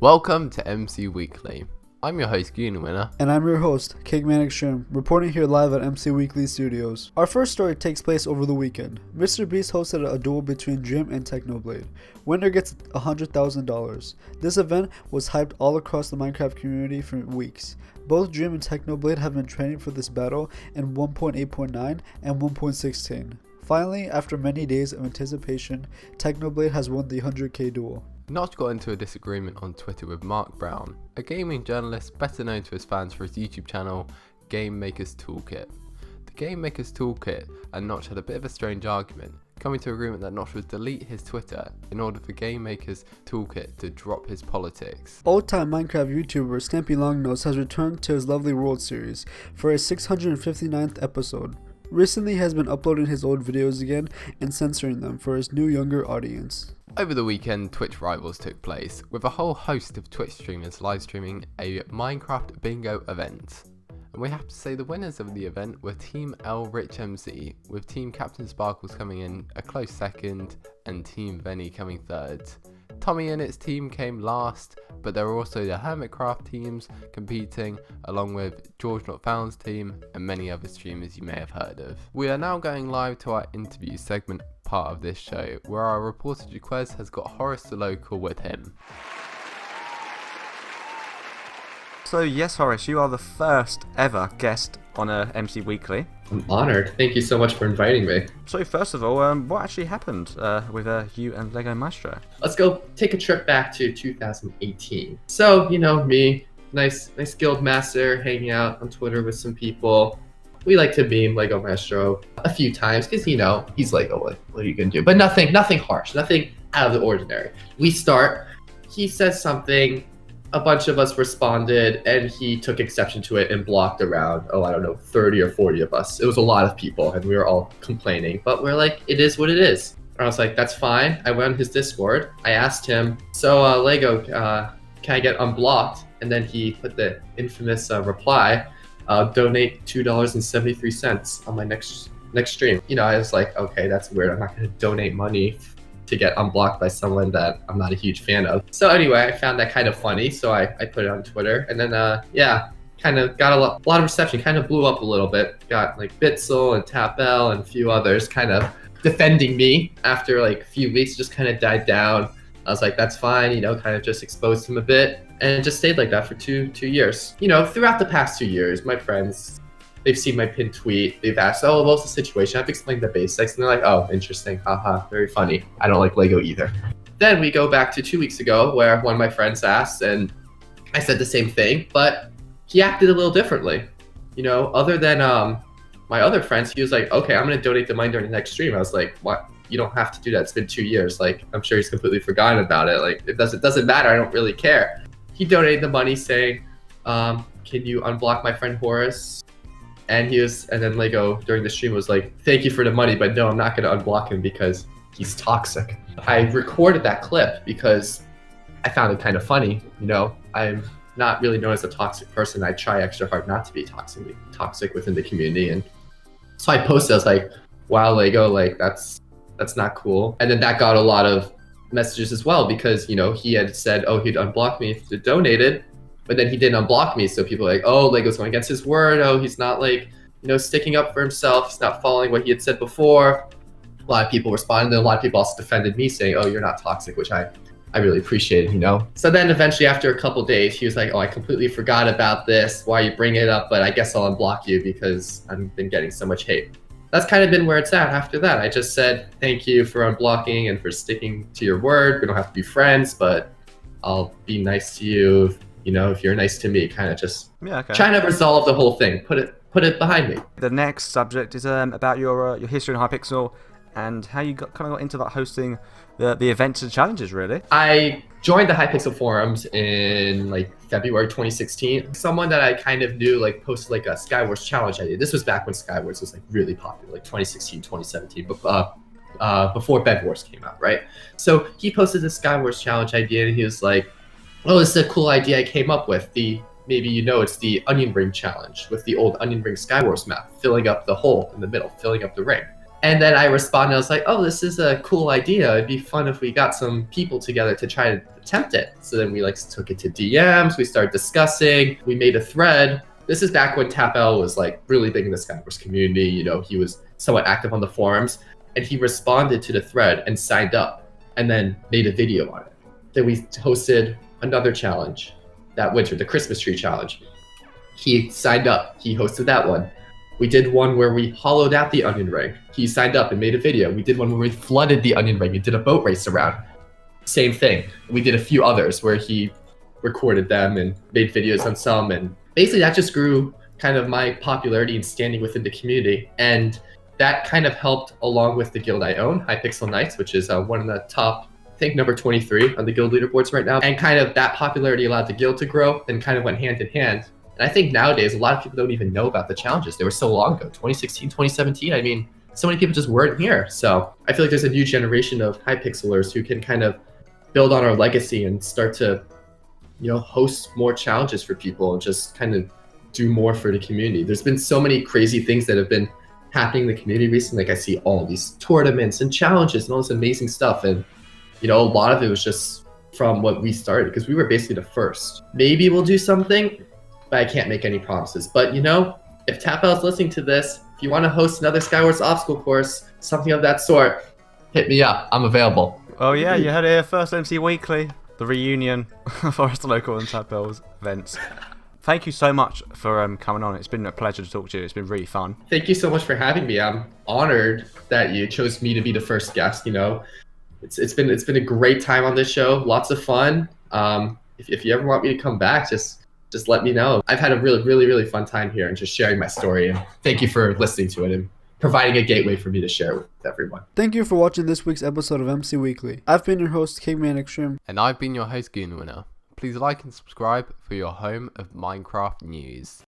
Welcome to MC Weekly. I'm your host, Winner. And I'm your host, TeamEIRichMC, reporting here live at MC Weekly Studios. Our first story takes place over the weekend. Mr. Beast hosted a duel between Jim and Technoblade. Winner gets $100,000. This event was hyped all across the Minecraft community for weeks. Both Jim and Technoblade have been training for this battle in 1.8.9 and 1.16. Finally, after many days of anticipation, Technoblade has won the 100k duel. Notch got into a disagreement on Twitter with Mark Brown, a gaming journalist better known to his fans for his YouTube channel, Game Maker's Toolkit. The Game Maker's Toolkit and Notch had a bit of a strange argument, coming to agreement that Notch would delete his Twitter in order for Game Maker's Toolkit to drop his politics. Old-time Minecraft YouTuber Stampy Longnose has returned to his lovely World Series for his 659th episode. Recently he has been uploading his old videos again and censoring them for his new younger audience. Over the weekend, Twitch Rivals took place, with a whole host of Twitch streamers live streaming a Minecraft bingo event. And we have to say the winners of the event were TeamEIRichMC, with Team Captain Sparkles coming in a close second and Team Venny coming third. Tommy and its team came last, but there were also the Hermitcraft teams competing, along with George Not Found's team and many other streamers you may have heard of. We are now going live to our interview segment part of this show, where our reporter Jaquez has got Horace the Local with him. So yes, Horace, you are the first ever guest on MC Weekly. I'm honored. Thank you so much for inviting me. So first of all, what actually happened with you and Lego Maestro? Let's go take a trip back to 2018. So, me, nice guild master, hanging out on Twitter with some people. We like to beam Lego Maestro a few times because, he's Lego. What are you going to do? But nothing harsh, nothing out of the ordinary. We start, he says something, a bunch of us responded, and he took exception to it and blocked around, 30 or 40 of us. It was a lot of people, and we were all complaining. But we're like, it is what it is. And I was like, that's fine. I went on his Discord. I asked him, so Lego, can I get unblocked? And then he put the infamous reply, donate $2.73 on my next stream. I was like, okay, that's weird. I'm not going to donate money to get unblocked by someone that I'm not a huge fan of. So anyway, I found that kind of funny, so I put it on Twitter, and then kind of got a lot of reception, kind of blew up a little bit. Got like Bitzel and Tapel and a few others kind of defending me. After like a few weeks, just kind of died down. I was like, that's fine, kind of just exposed him a bit, and it just stayed like that for two years. Throughout the past 2 years, my friends, they've seen my pinned tweet. They've asked, oh, what's the situation? I've explained the basics. And they're like, oh, interesting. Haha, very funny. I don't like Lego either. Then we go back to 2 weeks ago where one of my friends asked, and I said the same thing, but he acted a little differently. Other than my other friends, he was like, okay, I'm going to donate the money during the next stream. I was like, what? You don't have to do that. It's been 2 years. Like, I'm sure he's completely forgotten about it. Like, it doesn't matter. I don't really care. He donated the money saying, can you unblock my friend Horace? And then Lego during the stream was like, thank you for the money, but no, I'm not going to unblock him because he's toxic. I recorded that clip because I found it kind of funny. I'm not really known as a toxic person. I try extra hard not to be toxic within the community. And so I posted, I was like, wow, Lego, like that's not cool. And then that got a lot of messages as well because, he had said, oh, he'd unblock me if he donated. But then he didn't unblock me, so people are like, oh, Lego's going against his word. Oh, he's not sticking up for himself. He's not following what he had said before. A lot of people responded, and a lot of people also defended me saying, oh, you're not toxic, which I really appreciated, So then eventually after a couple days, he was like, oh, I completely forgot about this. Why you bring it up? But I guess I'll unblock you because I've been getting so much hate. That's kind of been where it's at after that. I just said, thank you for unblocking and for sticking to your word. We don't have to be friends, but I'll be nice to you. If you're nice to me, kind of just trying to resolve the whole thing, put it behind me. The next subject is about your history in Hypixel and how you kind of got into that hosting the events and challenges, really. I joined the Hypixel forums in February 2016. Someone that I kind of knew posted a Skywars challenge idea. This was back when Skywars was really popular, 2016, 2017, before Bed Wars came out, right? So he posted the Skywars challenge idea, and he was like, oh, this is a cool idea I came up with. It's the onion ring challenge with the old onion ring Skywars map, filling up the hole in the middle, filling up the ring. And then I responded, I was like, oh, this is a cool idea. It'd be fun if we got some people together to try to attempt it. So then we like took it to DMs, we started discussing, we made a thread. This is back when TapL was like really big in the Skywars community. You know, he was somewhat active on the forums, and he responded to the thread and signed up and then made a video on it. Then we hosted another challenge that winter, the Christmas tree challenge. He signed up, he hosted that one. We did one where we hollowed out the onion ring. He signed up and made a video. We did one where we flooded the onion ring and did a boat race around. Same thing. We did a few others where he recorded them and made videos on some. And basically that just grew kind of my popularity and standing within the community. And that kind of helped along with the guild I own, Hypixel Knights, which is one of the top, I think number 23 on the guild leaderboards right now. And kind of that popularity allowed the guild to grow and kind of went hand in hand. And I think nowadays, a lot of people don't even know about the challenges. They were so long ago, 2016, 2017. I mean, so many people just weren't here. So I feel like there's a new generation of Hypixelers who can kind of build on our legacy and start to, you know, host more challenges for people and just kind of do more for the community. There's been so many crazy things that have been happening in the community recently. Like I see all these tournaments and challenges and all this amazing stuff. And, you know, a lot of it was just from what we started because we were basically the first. Maybe we'll do something, but I can't make any promises. But you know, if TapL is listening to this, if you want to host another Skywars obstacle course, something of that sort, hit me up. I'm available. Oh yeah, you heard it here first, MC Weekly, the reunion of our local and TapL's events. Thank you so much for coming on. It's been a pleasure to talk to you. It's been really fun. Thank you so much for having me. I'm honored that you chose me to be the first guest. You know, it's been a great time on this show. Lots of fun. If you ever want me to come back, just let me know. I've had a really fun time here and just sharing my story. And thank you for listening to it and providing a gateway for me to share with everyone. Thank you for watching this week's episode of MC Weekly. I've been your host, TeamEIRichMC. And I've been your host, Goonwinner. Please like and subscribe for your home of Minecraft news.